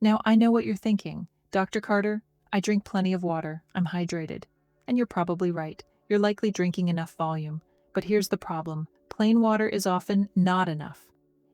Now, I know what you're thinking. Dr. Carter, I drink plenty of water. I'm hydrated. And you're probably right. You're likely drinking enough volume. But here's the problem. Plain water is often not enough.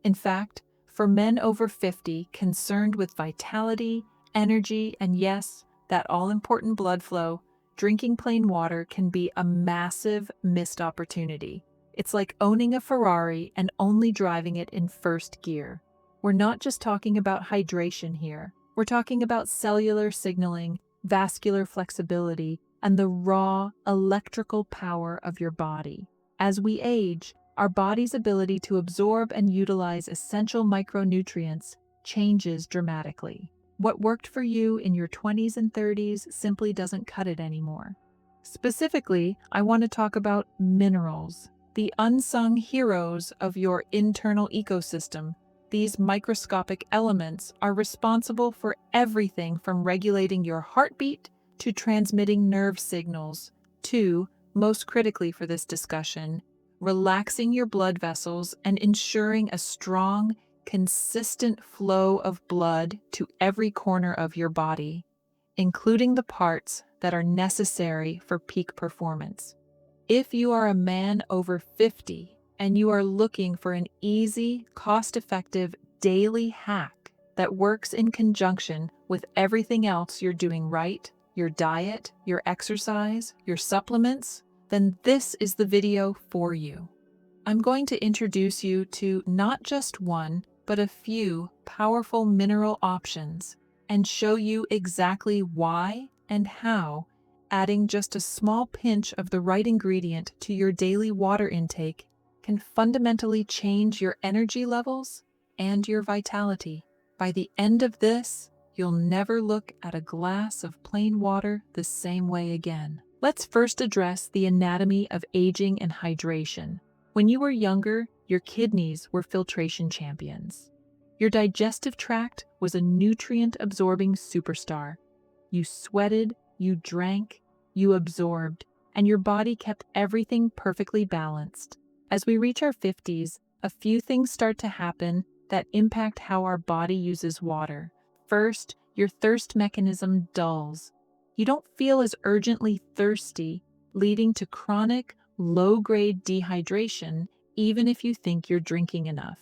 In fact, for men over 50 concerned with vitality, energy, and yes, that all-important blood flow, drinking plain water can be a massive missed opportunity. It's like owning a Ferrari and only driving it in first gear. We're not just talking about hydration here. We're talking about cellular signaling, vascular flexibility, and the raw electrical power of your body. As we age, our body's ability to absorb and utilize essential micronutrients changes dramatically. What worked for you in your 20s and 30s simply doesn't cut it anymore. Specifically, I want to talk about minerals, the unsung heroes of your internal ecosystem. These microscopic elements are responsible for everything from regulating your heartbeat to transmitting nerve signals to, most critically for this discussion, relaxing your blood vessels and ensuring a strong, consistent flow of blood to every corner of your body, including the parts that are necessary for peak performance. If you are a man over 50 and you are looking for an easy, cost-effective daily hack that works in conjunction with everything else you're doing right, your diet, your exercise, your supplements, then this is the video for you. I'm going to introduce you to not just one, but a few powerful mineral options and show you exactly why and how adding just a small pinch of the right ingredient to your daily water intake can fundamentally change your energy levels and your vitality. By the end of this, you'll never look at a glass of plain water the same way again. Let's first address the anatomy of aging and hydration. When you were younger, your kidneys were filtration champions. Your digestive tract was a nutrient-absorbing superstar. You sweated, you drank, you absorbed, and your body kept everything perfectly balanced. As we reach our 50s, a few things start to happen that impact how our body uses water. First, your thirst mechanism dulls. You don't feel as urgently thirsty, leading to chronic, low-grade dehydration, even if you think you're drinking enough.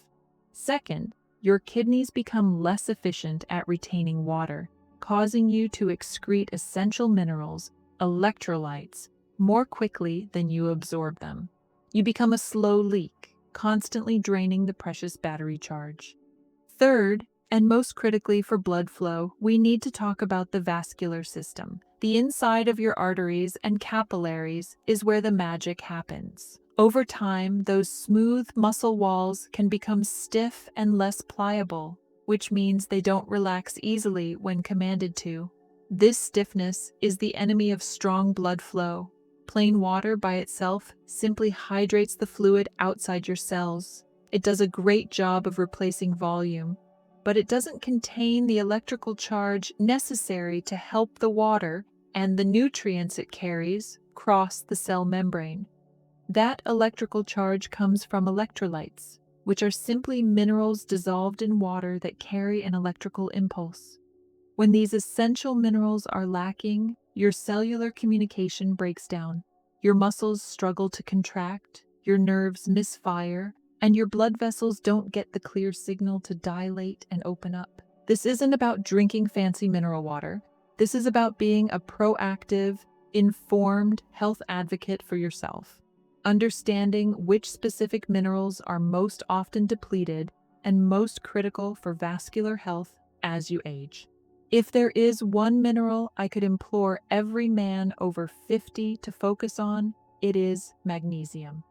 Second, your kidneys become less efficient at retaining water, causing you to excrete essential minerals, electrolytes, more quickly than you absorb them. You become a slow leak, constantly draining the precious battery charge. Third, and most critically for blood flow, we need to talk about the vascular system. The inside of your arteries and capillaries is where the magic happens. Over time, those smooth muscle walls can become stiff and less pliable, which means they don't relax easily when commanded to. This stiffness is the enemy of strong blood flow. Plain water by itself simply hydrates the fluid outside your cells. It does a great job of replacing volume, but it doesn't contain the electrical charge necessary to help the water and the nutrients it carries cross the cell membrane. That electrical charge comes from electrolytes, which are simply minerals dissolved in water that carry an electrical impulse. When these essential minerals are lacking, your cellular communication breaks down. Your muscles struggle to contract, your nerves misfire, and your blood vessels don't get the clear signal to dilate and open up. This isn't about drinking fancy mineral water. This is about being a proactive, informed health advocate for yourself. Understanding which specific minerals are most often depleted and most critical for vascular health as you age. If there is one mineral I could implore every man over 50 to focus on, it is magnesium.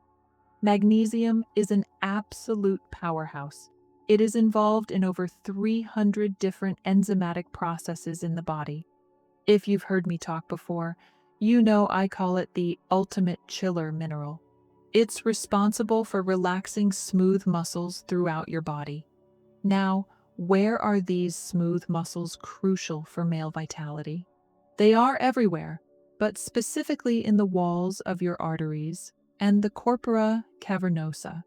Magnesium is an absolute powerhouse. It is involved in over 300 different enzymatic processes in the body. If you've heard me talk before, you know I call it the ultimate chiller mineral. It's responsible for relaxing smooth muscles throughout your body. Now, where are these smooth muscles crucial for male vitality? They are everywhere, but specifically in the walls of your arteries and the corpora cavernosa.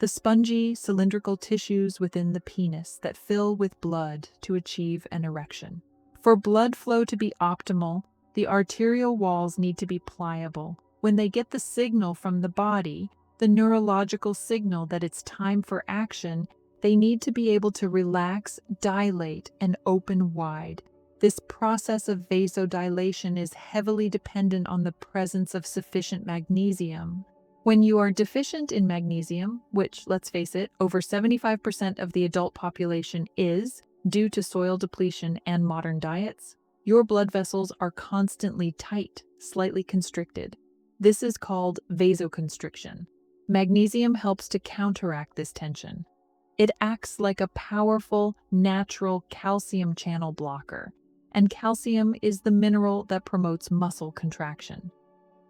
the spongy, cylindrical tissues within the penis that fill with blood to achieve an erection. For blood flow to be optimal, the arterial walls need to be pliable. When they get the signal from the body, the neurological signal that it's time for action, they need to be able to relax, dilate, and open wide. This process of vasodilation is heavily dependent on the presence of sufficient magnesium. When you are deficient in magnesium, which, let's face it, over 75% of the adult population is, due to soil depletion and modern diets, your blood vessels are constantly tight, slightly constricted. This is called vasoconstriction. Magnesium helps to counteract this tension. It acts like a powerful, natural calcium channel blocker, and calcium is the mineral that promotes muscle contraction.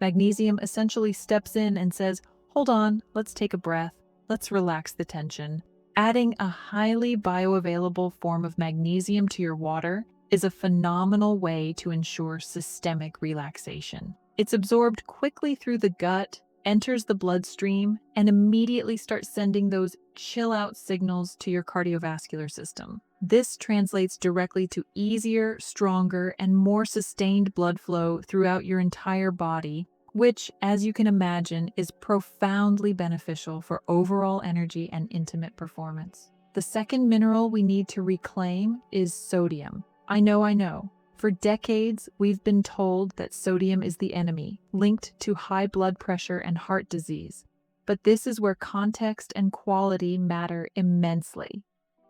Magnesium essentially steps in and says, "Hold on, let's take a breath, let's relax the tension." Adding a highly bioavailable form of magnesium to your water is a phenomenal way to ensure systemic relaxation. It's absorbed quickly through the gut, enters the bloodstream, and immediately starts sending those chill-out signals to your cardiovascular system. This translates directly to easier, stronger, and more sustained blood flow throughout your entire body, which, as you can imagine, is profoundly beneficial for overall energy and intimate performance. The second mineral we need to reclaim is sodium. I know. For decades, we've been told that sodium is the enemy, linked to high blood pressure and heart disease. But this is where context and quality matter immensely.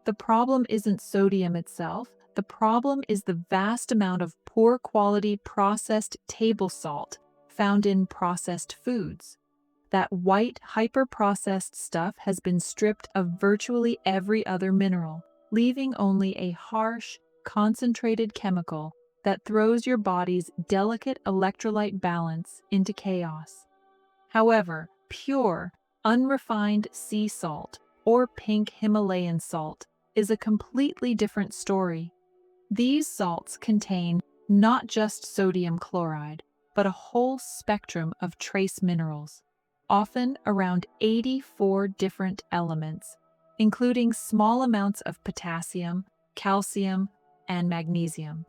The problem isn't sodium itself. The problem is the vast amount of poor quality processed table salt found in processed foods. That white, hyper-processed stuff has been stripped of virtually every other mineral, leaving only a harsh, concentrated chemical that throws your body's delicate electrolyte balance into chaos. However, pure, unrefined sea salt, or pink Himalayan salt, is a completely different story. These salts contain not just sodium chloride, but a whole spectrum of trace minerals, often around 84 different elements, including small amounts of potassium, calcium, and magnesium.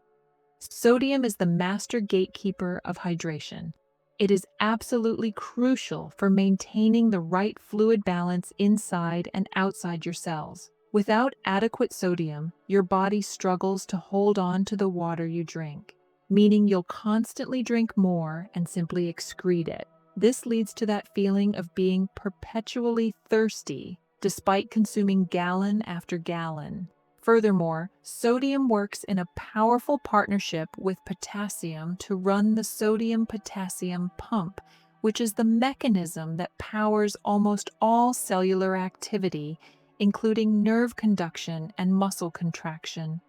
Sodium is the master gatekeeper of hydration. It is absolutely crucial for maintaining the right fluid balance inside and outside your cells. Without adequate sodium, your body struggles to hold on to the water you drink, meaning you'll constantly drink more and simply excrete it. This leads to that feeling of being perpetually thirsty, despite consuming gallon after gallon. Furthermore, sodium works in a powerful partnership with potassium to run the sodium-potassium pump, which is the mechanism that powers almost all cellular activity, including nerve conduction and muscle contraction.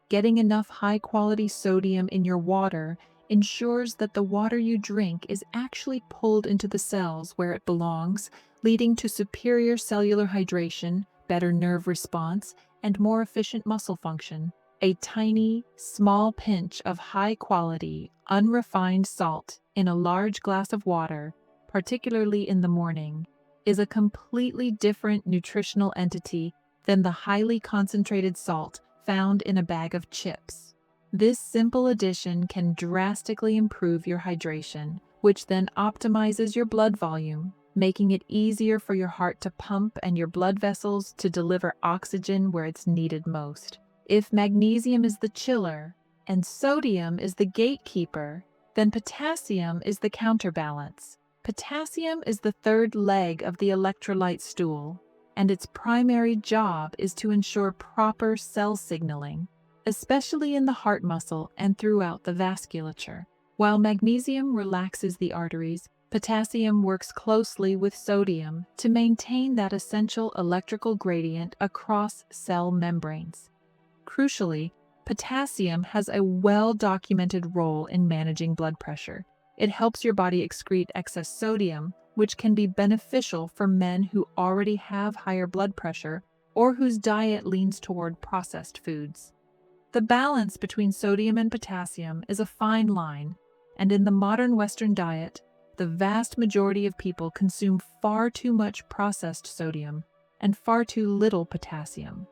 Getting enough high-quality sodium in your water ensures that the water you drink is actually pulled into the cells where it belongs, leading to superior cellular hydration, better nerve response, and more efficient muscle function. A tiny, small pinch of high-quality, unrefined salt in a large glass of water, particularly in the morning, is a completely different nutritional entity than the highly concentrated salt found in a bag of chips. This simple addition can drastically improve your hydration, which then optimizes your blood volume, making it easier for your heart to pump and your blood vessels to deliver oxygen where it's needed most. If magnesium is the chiller and sodium is the gatekeeper, then potassium is the counterbalance. Potassium is the third leg of the electrolyte stool, and its primary job is to ensure proper cell signaling, especially in the heart muscle and throughout the vasculature. While magnesium relaxes the arteries, potassium works closely with sodium to maintain that essential electrical gradient across cell membranes. Crucially, potassium has a well-documented role in managing blood pressure. It helps your body excrete excess sodium, which can be beneficial for men who already have higher blood pressure or whose diet leans toward processed foods. The balance between sodium and potassium is a fine line, and in the modern Western diet, the vast majority of people consume far too much processed sodium, and far too little potassium,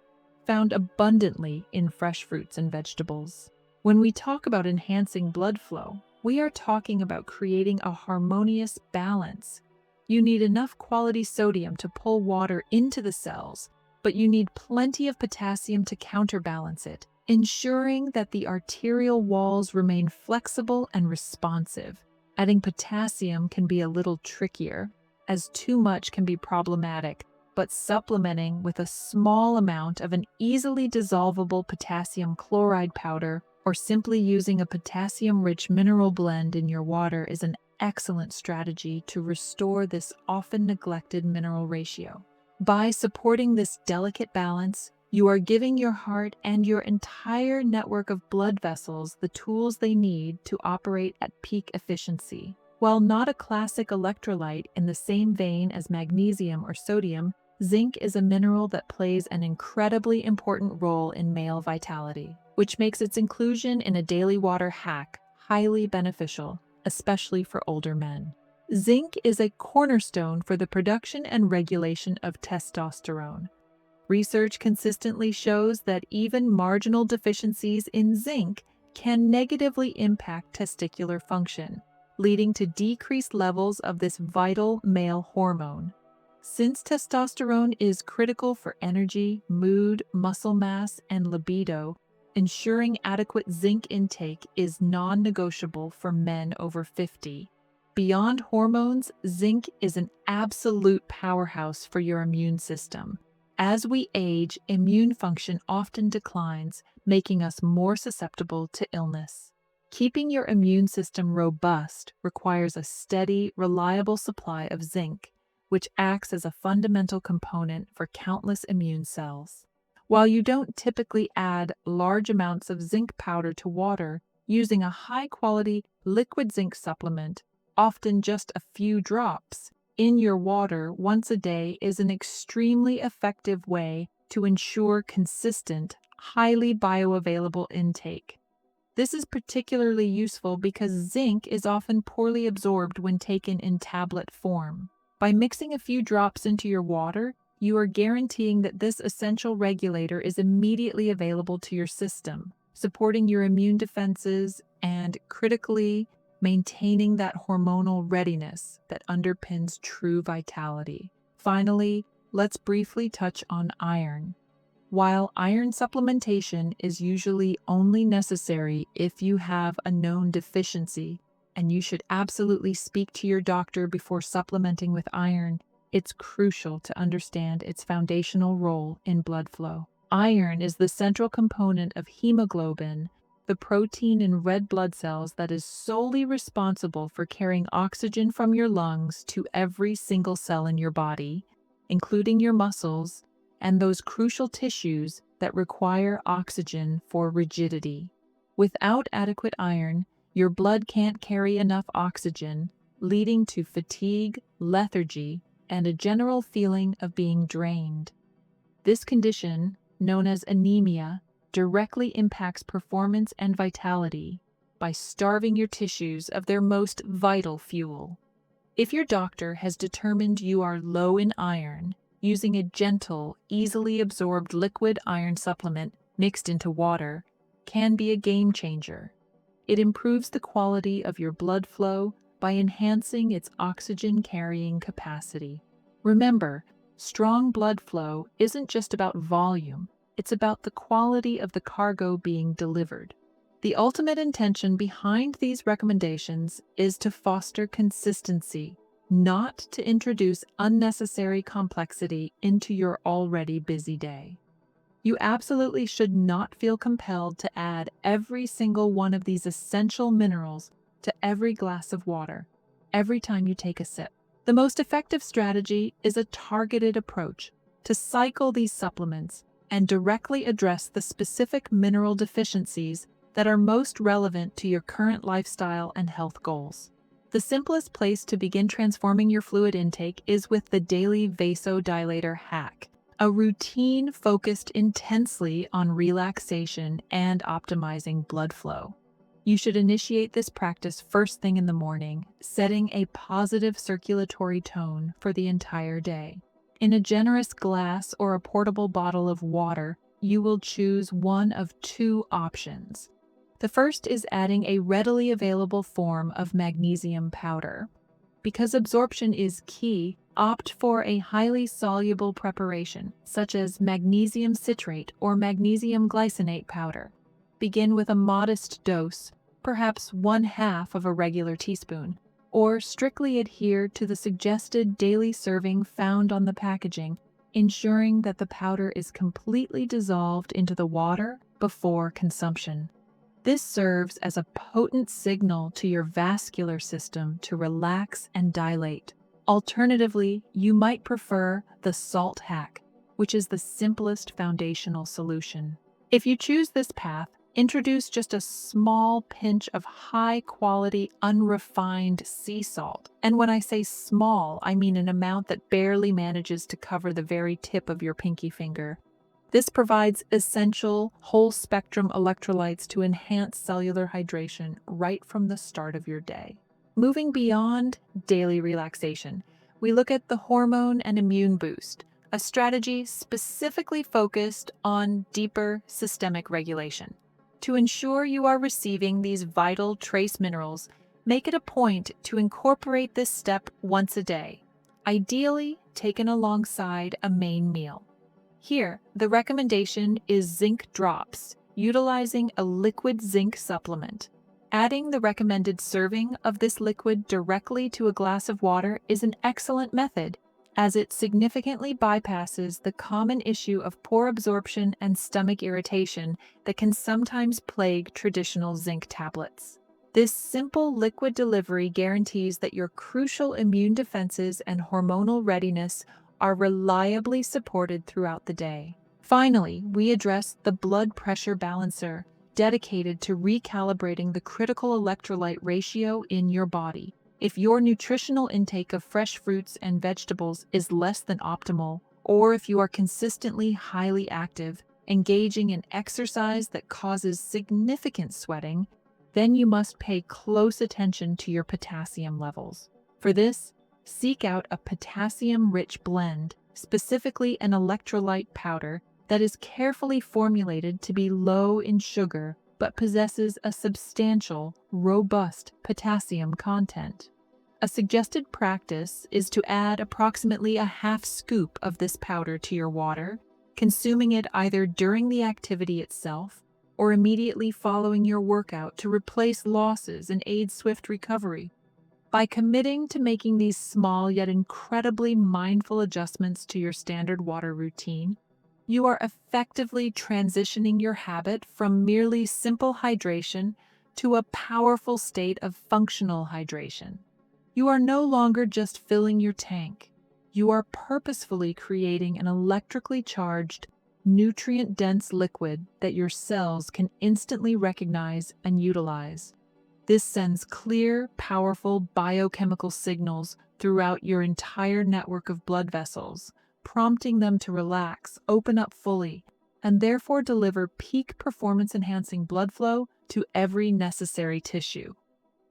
found abundantly in fresh fruits and vegetables. When we talk about enhancing blood flow, we are talking about creating a harmonious balance. You need enough quality sodium to pull water into the cells, but you need plenty of potassium to counterbalance it, ensuring that the arterial walls remain flexible and responsive. Adding potassium can be a little trickier, as too much can be problematic, but supplementing with a small amount of an easily dissolvable potassium chloride powder or simply using a potassium-rich mineral blend in your water is an excellent strategy to restore this often neglected mineral ratio. By supporting this delicate balance, you are giving your heart and your entire network of blood vessels the tools they need to operate at peak efficiency. While not a classic electrolyte in the same vein as magnesium or sodium, zinc is a mineral that plays an incredibly important role in male vitality, which makes its inclusion in a daily water hack highly beneficial, especially for older men. Zinc is a cornerstone for the production and regulation of testosterone. Research consistently shows that even marginal deficiencies in zinc can negatively impact testicular function, leading to decreased levels of this vital male hormone. Since testosterone is critical for energy, mood, muscle mass, and libido, ensuring adequate zinc intake is non-negotiable for men over 50. Beyond hormones, zinc is an absolute powerhouse for your immune system. As we age, immune function often declines, making us more susceptible to illness. Keeping your immune system robust requires a steady, reliable supply of zinc, which acts as a fundamental component for countless immune cells. While you don't typically add large amounts of zinc powder to water, using a high-quality liquid zinc supplement, often just a few drops, in your water once a day is an extremely effective way to ensure consistent, highly bioavailable intake. This is particularly useful because zinc is often poorly absorbed when taken in tablet form. By mixing a few drops into your water, you are guaranteeing that this essential regulator is immediately available to your system, supporting your immune defenses and, critically, maintaining that hormonal readiness that underpins true vitality. Finally, let's briefly touch on iron. While iron supplementation is usually only necessary if you have a known deficiency, and you should absolutely speak to your doctor before supplementing with iron, it's crucial to understand its foundational role in blood flow. Iron is the central component of hemoglobin, the protein in red blood cells that is solely responsible for carrying oxygen from your lungs to every single cell in your body, including your muscles and those crucial tissues that require oxygen for rigidity. Without adequate iron, your blood can't carry enough oxygen, leading to fatigue, lethargy, and a general feeling of being drained. This condition, known as anemia, directly impacts performance and vitality by starving your tissues of their most vital fuel. If your doctor has determined you are low in iron, using a gentle, easily absorbed liquid iron supplement mixed into water can be a game changer. It improves the quality of your blood flow by enhancing its oxygen-carrying capacity. Remember, strong blood flow isn't just about volume, it's about the quality of the cargo being delivered. The ultimate intention behind these recommendations is to foster consistency, not to introduce unnecessary complexity into your already busy day. You absolutely should not feel compelled to add every single one of these essential minerals to every glass of water, every time you take a sip. The most effective strategy is a targeted approach to cycle these supplements and directly address the specific mineral deficiencies that are most relevant to your current lifestyle and health goals. The simplest place to begin transforming your fluid intake is with the daily vasodilator hack, a routine focused intensely on relaxation and optimizing blood flow. You should initiate this practice first thing in the morning, setting a positive circulatory tone for the entire day. In a generous glass or a portable bottle of water, you will choose one of two options. The first is adding a readily available form of magnesium powder. Because absorption is key, opt for a highly soluble preparation, such as magnesium citrate or magnesium glycinate powder. Begin with a modest dose, perhaps 1/2 of a regular teaspoon, or strictly adhere to the suggested daily serving found on the packaging, ensuring that the powder is completely dissolved into the water before consumption. This serves as a potent signal to your vascular system to relax and dilate. Alternatively, you might prefer the salt hack, which is the simplest foundational solution. If you choose this path, introduce just a small pinch of high-quality, unrefined sea salt. And when I say small, I mean an amount that barely manages to cover the very tip of your pinky finger. This provides essential, whole-spectrum electrolytes to enhance cellular hydration right from the start of your day. Moving beyond daily relaxation, we look at the hormone and immune boost, a strategy specifically focused on deeper systemic regulation. To ensure you are receiving these vital trace minerals, make it a point to incorporate this step once a day, ideally taken alongside a main meal. Here, the recommendation is zinc drops, utilizing a liquid zinc supplement. Adding the recommended serving of this liquid directly to a glass of water is an excellent method, as it significantly bypasses the common issue of poor absorption and stomach irritation that can sometimes plague traditional zinc tablets. This simple liquid delivery guarantees that your crucial immune defenses and hormonal readiness are reliably supported throughout the day. Finally, we address the blood pressure balancer, dedicated to recalibrating the critical electrolyte ratio in your body. If your nutritional intake of fresh fruits and vegetables is less than optimal, or if you are consistently highly active, engaging in exercise that causes significant sweating, then you must pay close attention to your potassium levels. For this, seek out a potassium-rich blend, specifically an electrolyte powder that is carefully formulated to be low in sugar but possesses a substantial, robust potassium content. A suggested practice is to add approximately a 1/2 scoop of this powder to your water, consuming it either during the activity itself or immediately following your workout to replace losses and aid swift recovery. By committing to making these small yet incredibly mindful adjustments to your standard water routine, you are effectively transitioning your habit from merely simple hydration to a powerful state of functional hydration. You are no longer just filling your tank. You are purposefully creating an electrically charged, nutrient-dense liquid that your cells can instantly recognize and utilize. This sends clear, powerful biochemical signals throughout your entire network of blood vessels, prompting them to relax, open up fully, and therefore deliver peak performance-enhancing blood flow to every necessary tissue.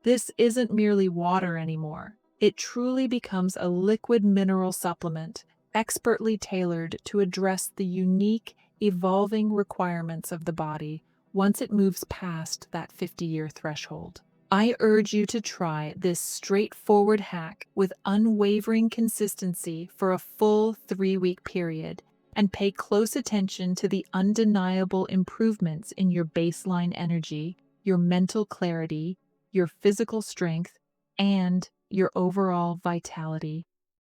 This isn't merely water anymore. It truly becomes a liquid mineral supplement, expertly tailored to address the unique, evolving requirements of the body once it moves past that 50-year threshold. I urge you to try this straightforward hack with unwavering consistency for a full 3-week period and pay close attention to the undeniable improvements in your baseline energy, your mental clarity, your physical strength, and your overall vitality.